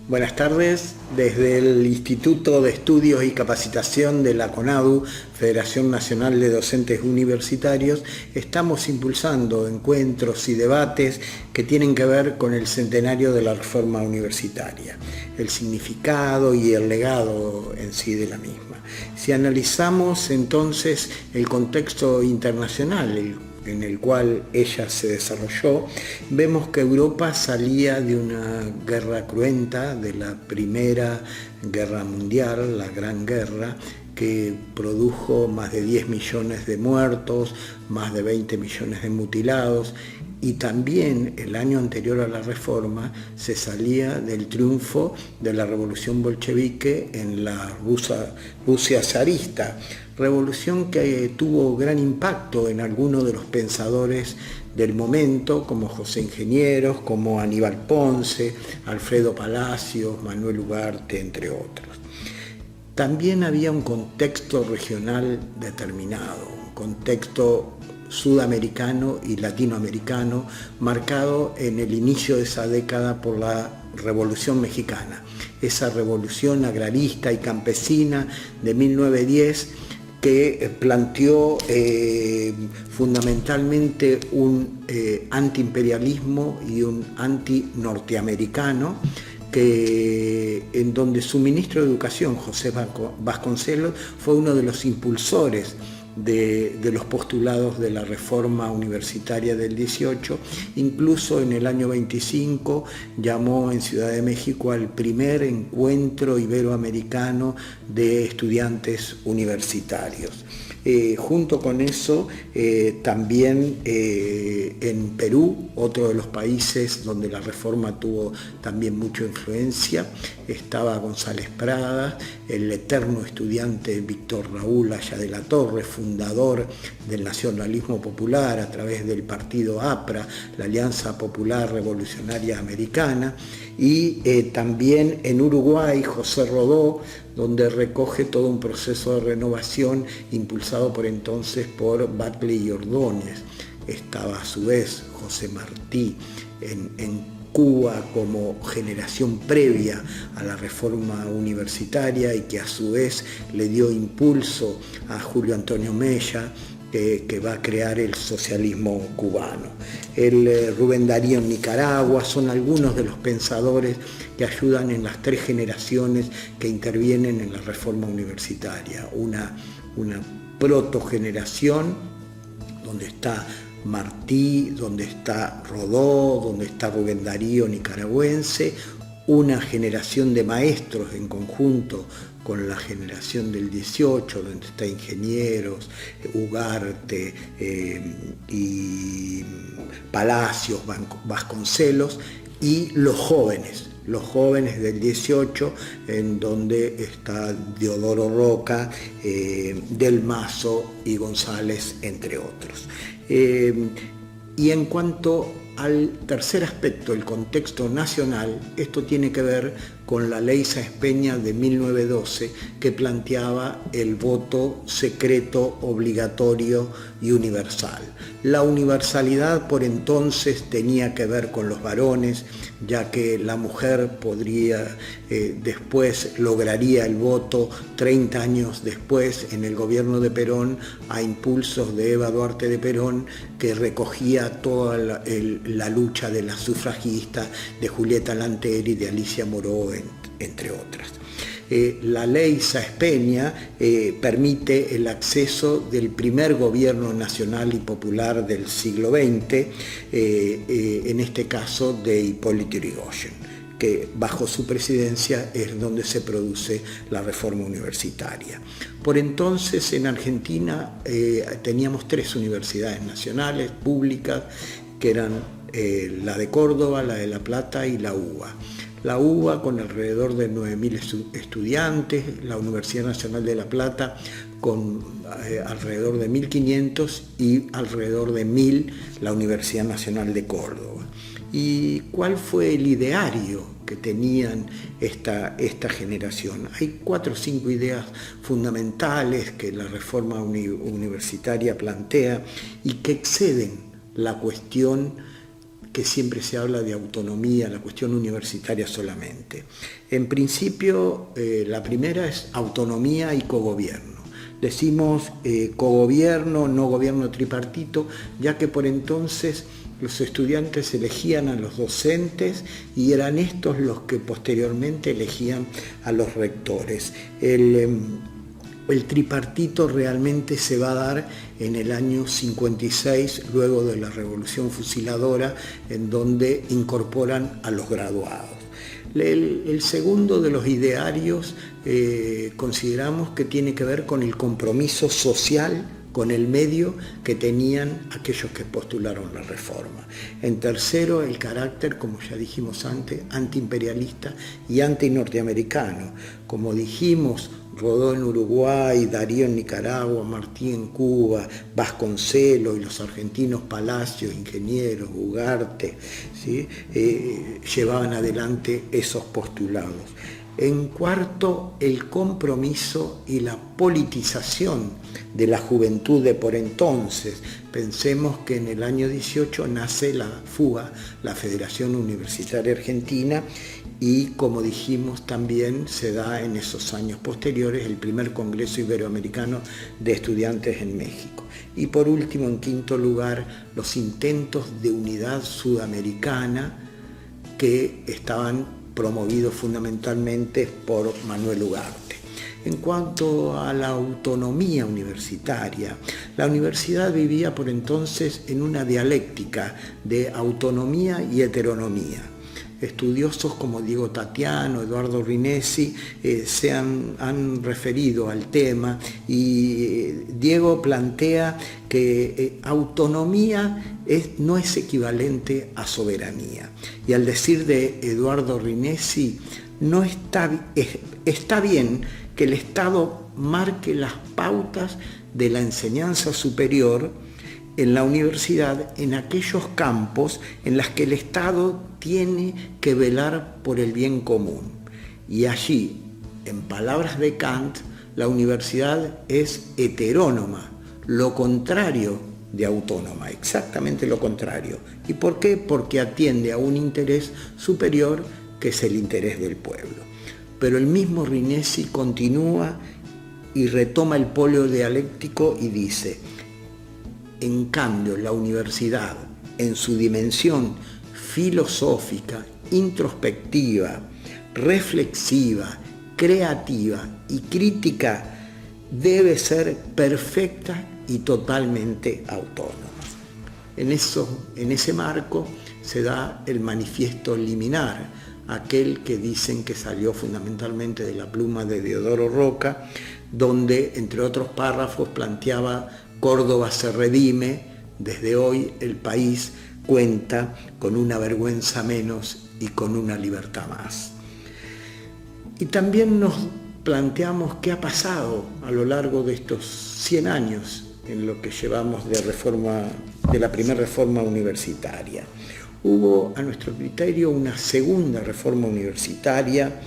Buenas tardes. Desde el Instituto de Estudios y Capacitación de la CONADU, Federación Nacional de Docentes Universitarios, estamos impulsando encuentros y debates que tienen que ver con el centenario de la reforma universitaria, el significado y el legado en sí de la misma. Si analizamos entonces el contexto internacional, en el cual ella se desarrolló, vemos que Europa salía de una guerra cruenta, de la Primera Guerra Mundial, la Gran Guerra, que produjo más de 10 millones de muertos, más de 20 millones de mutilados, y también el año anterior a la reforma se salía del triunfo de la revolución bolchevique en la Rusia zarista, revolución que tuvo gran impacto en algunos de los pensadores del momento, como José Ingenieros, como Aníbal Ponce, Alfredo Palacios, Manuel Ugarte, entre otros. También había un contexto regional determinado, un contexto sudamericano y latinoamericano marcado en el inicio de esa década por la Revolución Mexicana, esa revolución agrarista y campesina de 1910 que planteó fundamentalmente un antiimperialismo y un anti-norteamericano, en donde su ministro de Educación, José Vasconcelos, fue uno de los impulsores de los postulados de la reforma universitaria del 18, incluso en el año 25 llamó en Ciudad de México al primer encuentro iberoamericano de estudiantes universitarios. Junto con eso, también en Perú, otro de los países donde la reforma tuvo también mucha influencia, estaba González Prada, el eterno estudiante Víctor Raúl Haya de la Torre, fundador del nacionalismo popular a través del partido APRA, la Alianza Popular Revolucionaria Americana, y también en Uruguay, José Rodó, donde recoge todo un proceso de renovación impulsado por entonces por Batley y Ordóñez. Estaba a su vez José Martí en Cuba como generación previa a la reforma universitaria y que a su vez le dio impulso a Julio Antonio Mella, que va a crear el socialismo cubano. El Rubén Darío en Nicaragua son algunos de los pensadores que ayudan en las tres generaciones que intervienen en la reforma universitaria. Una protogeneración donde está Martí, donde está Rodó, donde está Rubén Darío nicaragüense, una generación de maestros en conjunto con la generación del 18, donde está Ingenieros, Ugarte y Palacios, Vasconcelos, y los jóvenes del 18, en donde está Deodoro Roca, Del Mazo y González, entre otros. Y en cuanto al tercer aspecto, el contexto nacional, esto tiene que ver con la Ley Sáenz Peña de 1912, que planteaba el voto secreto, obligatorio y universal. La universalidad por entonces tenía que ver con los varones, ya que la mujer después lograría el voto 30 años después en el gobierno de Perón, a impulsos de Eva Duarte de Perón, que recogía toda la lucha de las sufragistas, de Julieta Lanteri, de Alicia Moró, entre otras. La ley Sáenz Peña permite el acceso del primer gobierno nacional y popular del siglo XX, en este caso de Hipólito Yrigoyen, que bajo su presidencia es donde se produce la reforma universitaria. Por entonces en Argentina teníamos tres universidades nacionales públicas, que eran la de Córdoba, la de La Plata y la UBA. La UBA con alrededor de 9.000 estudiantes, la Universidad Nacional de La Plata con alrededor de 1.500 y alrededor de 1.000 la Universidad Nacional de Córdoba. ¿Y cuál fue el ideario que tenían esta generación? Hay 4 o 5 ideas fundamentales que la reforma universitaria plantea y que exceden la cuestión que siempre se habla de autonomía, la cuestión universitaria solamente. En principio, la primera es autonomía y cogobierno. Decimos cogobierno, no gobierno tripartito, ya que por entonces los estudiantes elegían a los docentes y eran estos los que posteriormente elegían a los rectores. El tripartito realmente se va a dar en el año 56, luego de la Revolución Fusiladora, en donde incorporan a los graduados. El segundo de los idearios consideramos que tiene que ver con el compromiso social con el medio que tenían aquellos que postularon la reforma. En tercero, el carácter, como ya dijimos antes, antiimperialista y antinorteamericano. Como dijimos, Rodó en Uruguay, Darío en Nicaragua, Martí en Cuba, Vasconcelos y los argentinos Palacios, Ingenieros, Ugarte, ¿sí? Llevaban adelante esos postulados. En cuarto, el compromiso y la politización de la juventud de por entonces. Pensemos que en el año 18 nace la FUA, la Federación Universitaria Argentina, y como dijimos también se da en esos años posteriores el primer Congreso Iberoamericano de Estudiantes en México. Y por último, en quinto lugar, los intentos de unidad sudamericana que estaban promovidos fundamentalmente por Manuel Ugarte. En cuanto a la autonomía universitaria, la universidad vivía por entonces en una dialéctica de autonomía y heteronomía. Estudiosos como Diego Tatiano, Eduardo Rinesi se han referido al tema, y Diego plantea que autonomía no es equivalente a soberanía. Y al decir de Eduardo Rinesi, está bien que el Estado marque las pautas de la enseñanza superior en la universidad, en aquellos campos en los que el Estado tiene que velar por el bien común. Y allí, en palabras de Kant, la universidad es heterónoma, lo contrario de autónoma, exactamente lo contrario. ¿Y por qué? Porque atiende a un interés superior, que es el interés del pueblo. Pero el mismo Rinesi continúa y retoma el polo dialéctico y dice: en cambio, la universidad, en su dimensión filosófica, introspectiva, reflexiva, creativa y crítica, debe ser perfecta y totalmente autónoma. En ese marco se da el manifiesto liminar, aquel que dicen que salió fundamentalmente de la pluma de Deodoro Roca, donde, entre otros párrafos, planteaba: Córdoba se redime, desde hoy el país cuenta con una vergüenza menos y con una libertad más. Y también nos planteamos qué ha pasado a lo largo de estos 100 años en lo que llevamos de la primera reforma universitaria. Hubo, a nuestro criterio, una segunda reforma universitaria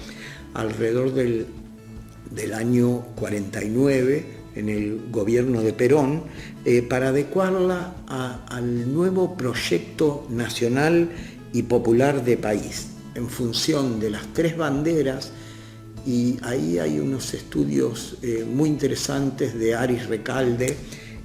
alrededor del año 49, en el gobierno de Perón, para adecuarla al nuevo proyecto nacional y popular de país, en función de las tres banderas. Y ahí hay unos estudios muy interesantes de Aris Recalde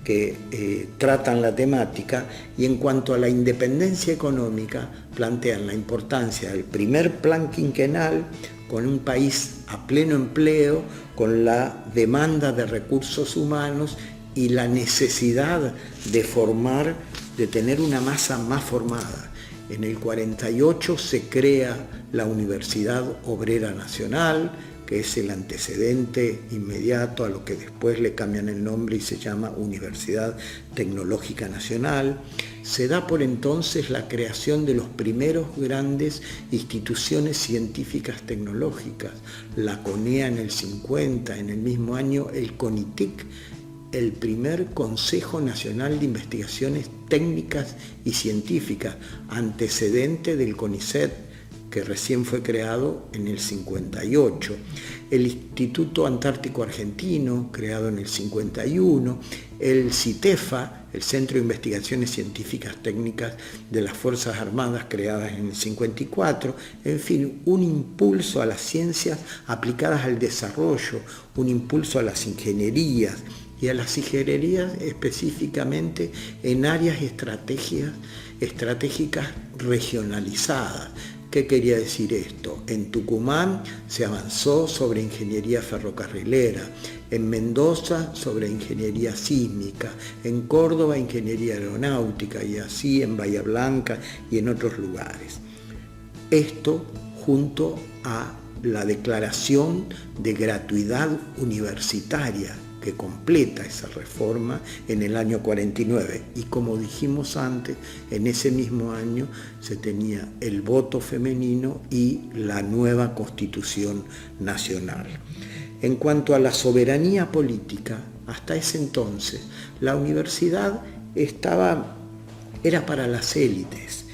que tratan la temática, y en cuanto a la independencia económica plantean la importancia del primer plan quinquenal, con un país a pleno empleo, con la demanda de recursos humanos y la necesidad de tener una masa más formada. En el 48 se crea la Universidad Obrera Nacional, que es el antecedente inmediato a lo que después le cambian el nombre y se llama Universidad Tecnológica Nacional. Se da por entonces la creación de los primeros grandes instituciones científicas tecnológicas, la CONEA en el 50, en el mismo año el CONITIC, el primer Consejo Nacional de Investigaciones Técnicas y Científicas, antecedente del CONICET, que recién fue creado en el 58, el Instituto Antártico Argentino, creado en el 51, el CITEFA, el Centro de Investigaciones Científicas Técnicas de las Fuerzas Armadas, creadas en el 54, en fin, un impulso a las ciencias aplicadas al desarrollo, un impulso a las ingenierías, y a las ingenierías específicamente en áreas estratégicas regionalizadas. ¿Qué quería decir esto? En Tucumán se avanzó sobre ingeniería ferrocarrilera, en Mendoza sobre ingeniería sísmica, en Córdoba ingeniería aeronáutica y así en Bahía Blanca y en otros lugares. Esto junto a la declaración de gratuidad universitaria que completa esa reforma en el año 49. Y como dijimos antes, en ese mismo año se tenía el voto femenino y la nueva Constitución Nacional. En cuanto a la soberanía política, hasta ese entonces, la universidad era para las élites.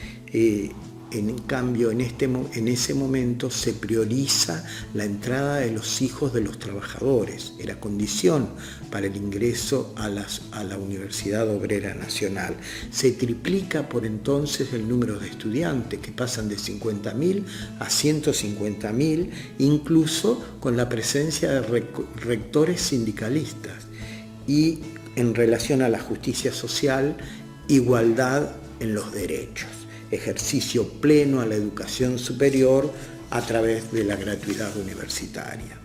En cambio, en ese momento se prioriza la entrada de los hijos de los trabajadores. Era condición para el ingreso a la Universidad Obrera Nacional. Se triplica por entonces el número de estudiantes, que pasan de 50.000 a 150.000, incluso con la presencia de rectores sindicalistas. Y en relación a la justicia social, igualdad en los derechos. Ejercicio pleno a la educación superior a través de la gratuidad universitaria.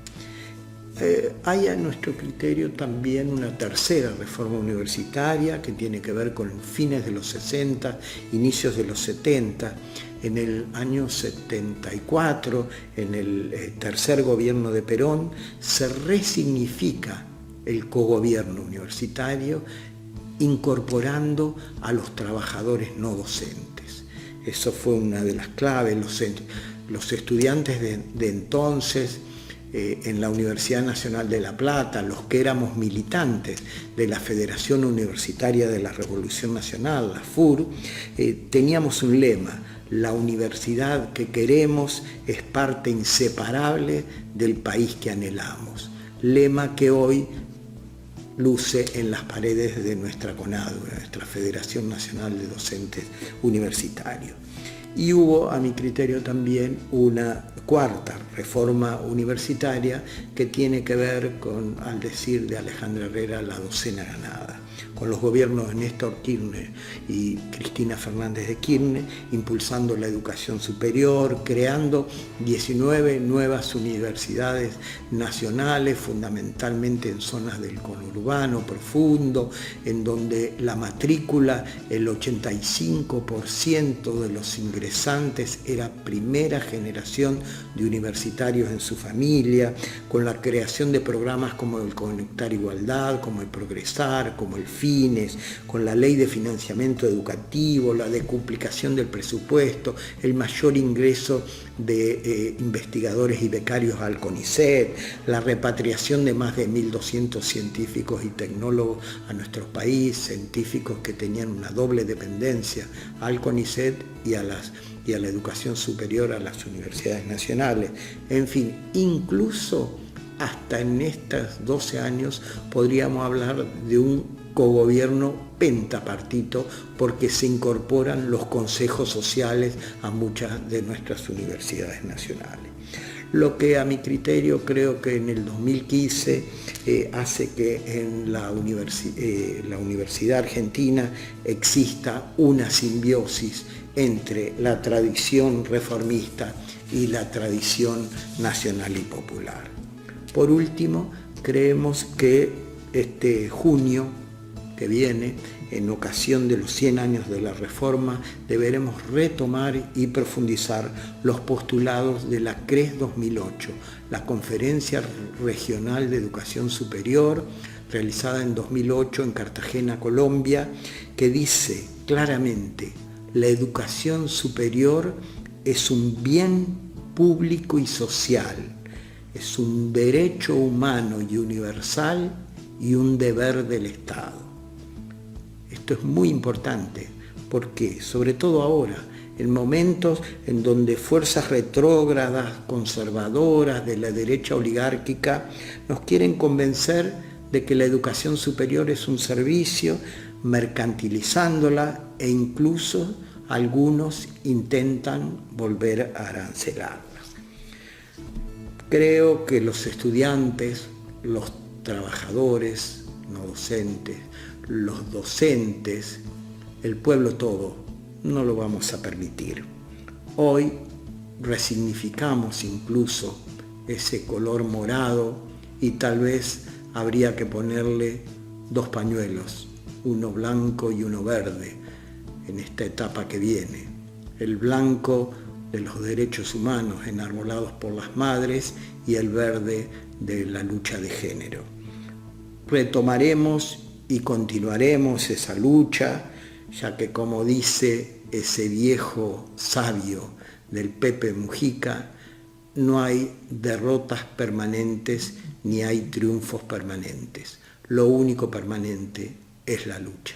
Hay a nuestro criterio también una tercera reforma universitaria que tiene que ver con fines de los 60, inicios de los 70. En el año 74, en el tercer gobierno de Perón, se resignifica el cogobierno universitario incorporando a los trabajadores no docentes. Eso fue una de las claves. Los estudiantes de entonces en la Universidad Nacional de La Plata, los que éramos militantes de la Federación Universitaria de la Revolución Nacional, la FUR, teníamos un lema: la universidad que queremos es parte inseparable del país que anhelamos. Lema que hoy luce en las paredes de nuestra CONADU, nuestra Federación Nacional de Docentes Universitarios. Y hubo, a mi criterio, también una cuarta reforma universitaria que tiene que ver con, al decir de Alejandra Herrera, la docena ganada, con los gobiernos de Néstor Kirchner y Cristina Fernández de Kirchner, impulsando la educación superior, creando 19 nuevas universidades nacionales, fundamentalmente en zonas del conurbano profundo, en donde la matrícula, el 85% de los ingresantes era primera generación de universitarios en su familia, con la creación de programas como el Conectar Igualdad, como el Progresar, como el FINES, con la ley de financiamiento educativo, la decuplicación del presupuesto, el mayor ingreso de investigadores y becarios al CONICET, la repatriación de más de 1.200 científicos y tecnólogos a nuestro país, científicos que tenían una doble dependencia al CONICET y a la educación superior, a las universidades nacionales. En fin, incluso hasta en estos 12 años podríamos hablar de un cogobierno pentapartito, porque se incorporan los consejos sociales a muchas de nuestras universidades nacionales. Lo que a mi criterio creo que en el 2015 hace que en la Universidad Argentina exista una simbiosis entre la tradición reformista y la tradición nacional y popular. Por último, creemos que este junio que viene, en ocasión de los 100 años de la Reforma, deberemos retomar y profundizar los postulados de la CRES 2008, la Conferencia Regional de Educación Superior, realizada en 2008 en Cartagena, Colombia, que dice claramente: la educación superior es un bien público y social, es un derecho humano y universal y un deber del Estado. Esto es muy importante porque, sobre todo ahora, en momentos en donde fuerzas retrógradas, conservadoras de la derecha oligárquica nos quieren convencer de que la educación superior es un servicio, mercantilizándola, e incluso algunos intentan volver a arancelarla. Creo que los estudiantes, los trabajadores no docentes, los docentes, el pueblo todo, no lo vamos a permitir. Hoy resignificamos incluso ese color morado y tal vez habría que ponerle 2 pañuelos, uno blanco y uno verde, en esta etapa que viene. El blanco de los derechos humanos enarbolados por las madres y el verde de la lucha de género. Retomaremos y continuaremos esa lucha, ya que, como dice ese viejo sabio del Pepe Mujica, no hay derrotas permanentes ni hay triunfos permanentes. Lo único permanente es la lucha.